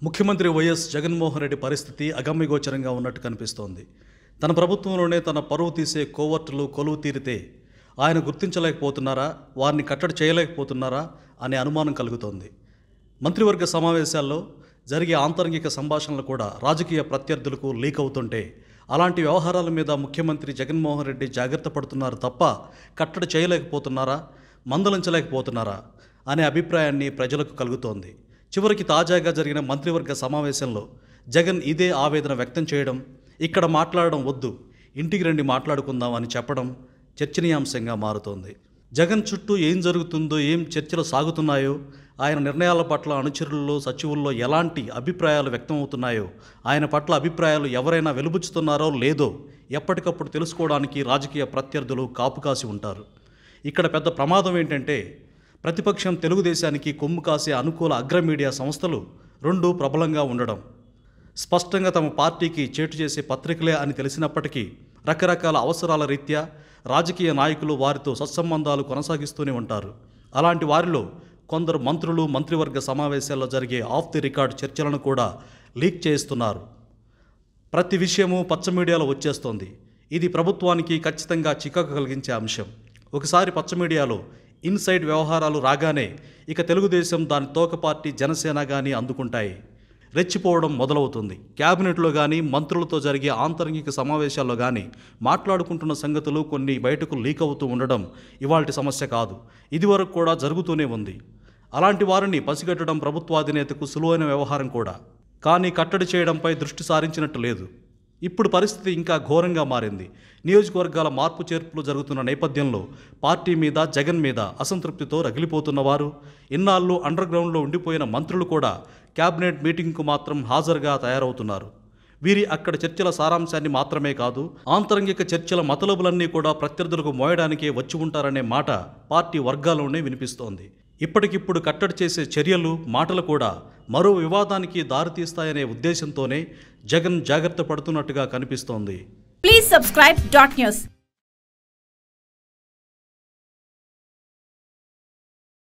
ముఖ్యమంత్రి వైఎస్ జగన్మోహన్ రెడ్డి పరిస్థితి అగమ్యగోచరంగా ఉన్నట్టు కనిపిస్తోంది. తన ప్రభుత్వంలోనే తన పరువు తీసే కోవర్టులు కొలువు తీరితే ఆయన గుర్తించలేకపోతున్నారా, వారిని కట్టడి చేయలేకపోతున్నారా అనే అనుమానం కలుగుతోంది. మంత్రివర్గ సమావేశాల్లో జరిగే ఆంతరంగిక సంభాషణలు కూడా రాజకీయ ప్రత్యర్థులకు లీక్ అవుతుంటే అలాంటి వ్యవహారాల మీద ముఖ్యమంత్రి జగన్మోహన్ రెడ్డి జాగ్రత్త పడుతున్నారు తప్ప కట్టడి చేయలేకపోతున్నారా, మందలించలేకపోతున్నారా అనే అభిప్రాయాన్ని ప్రజలకు కలుగుతోంది. చివరికి తాజాగా జరిగిన మంత్రివర్గ సమావేశంలో జగన్ ఇదే ఆవేదన వ్యక్తం చేయడం, ఇక్కడ మాట్లాడడం వద్దు, ఇంటికి రండి మాట్లాడుకుందాం అని చెప్పడం చర్చనీయాంశంగా మారుతోంది. జగన్ చుట్టూ ఏం జరుగుతుందో, ఏం చర్చలు సాగుతున్నాయో, ఆయన నిర్ణయాల పట్ల అనుచరుల్లో సచివుల్లో ఎలాంటి అభిప్రాయాలు వ్యక్తమవుతున్నాయో, ఆయన పట్ల అభిప్రాయాలు ఎవరైనా వెలుబుచ్చుతున్నారో లేదో ఎప్పటికప్పుడు తెలుసుకోవడానికి రాజకీయ ప్రత్యర్థులు కాపు కాసి ఉంటారు. ఇక్కడ పెద్ద ప్రమాదం ఏంటంటే ప్రతిపక్షం తెలుగుదేశానికి కొమ్ము కాసే అనుకూల అగ్ర మీడియా సంస్థలు రెండు ప్రబలంగా ఉండడం, స్పష్టంగా తమ పార్టీకి చేటు చేసే పత్రికలే అని తెలిసినప్పటికీ రకరకాల అవసరాల రీత్యా రాజకీయ నాయకులు వారితో సత్సంబంధాలు కొనసాగిస్తూనే ఉంటారు. అలాంటి వారిలో కొందరు మంత్రులు మంత్రివర్గ సమావేశాల్లో జరిగే ఆఫ్ ది రికార్డ్ చర్చలను కూడా లీక్ చేస్తున్నారు. ప్రతి విషయము పచ్చ మీడియాలో వచ్చేస్తోంది. ఇది ప్రభుత్వానికి ఖచ్చితంగా చికాకు కలిగించే అంశం. ఒకసారి పచ్చ మీడియాలో ఇన్సైడ్ వ్యవహారాలు రాగానే ఇక తెలుగుదేశం, దాని తోక పార్టీ జనసేన కానీ అందుకుంటాయి. రెచ్చిపోవడం మొదలవుతుంది. క్యాబినెట్లో కానీ మంత్రులతో జరిగే ఆంతరంగిక సమావేశాల్లో కానీ మాట్లాడుకుంటున్న సంగతులు కొన్ని బయటకు లీక్ అవుతూ ఉండడం ఇవాల్టి సమస్య కాదు, ఇదివరకు కూడా జరుగుతూనే ఉంది. అలాంటి వారిని పసిగట్టడం ప్రభుత్వాధినేతకు సులువైన వ్యవహారం కూడా. కానీ కట్టడి చేయడంపై దృష్టి సారించినట్టు లేదు. ఇప్పుడు పరిస్థితి ఇంకా ఘోరంగా మారింది. నియోజకవర్గాల మార్పు చేర్పులు జరుగుతున్న నేపథ్యంలో పార్టీ మీద, జగన్ మీద అసంతృప్తితో రగిలిపోతున్నవారు, ఇన్నాళ్ళు అండర్ గ్రౌండ్లో ఉండిపోయిన మంత్రులు కూడా క్యాబినెట్ మీటింగ్కు మాత్రం హాజరుగా తయారవుతున్నారు. వీరి అక్కడ చర్చల సారాంశాన్ని మాత్రమే కాదు, ఆంతరంగిక చర్చల మతలబులన్నీ కూడా ప్రత్యర్థులకు మోయడానికే వచ్చి ఉంటారనే మాట పార్టీ వర్గాల్లోనే వినిపిస్తోంది. ఇప్పటికిప్పుడు కట్టడి చేసే చర్యలు, మాటలు కూడా మరో వివాదానికి దారితీస్తాయనే ఉద్దేశంతోనే జగన్ జాగ్రత్త పడుతున్నట్టుగా కనిపిస్తోంది. Please subscribe dot news.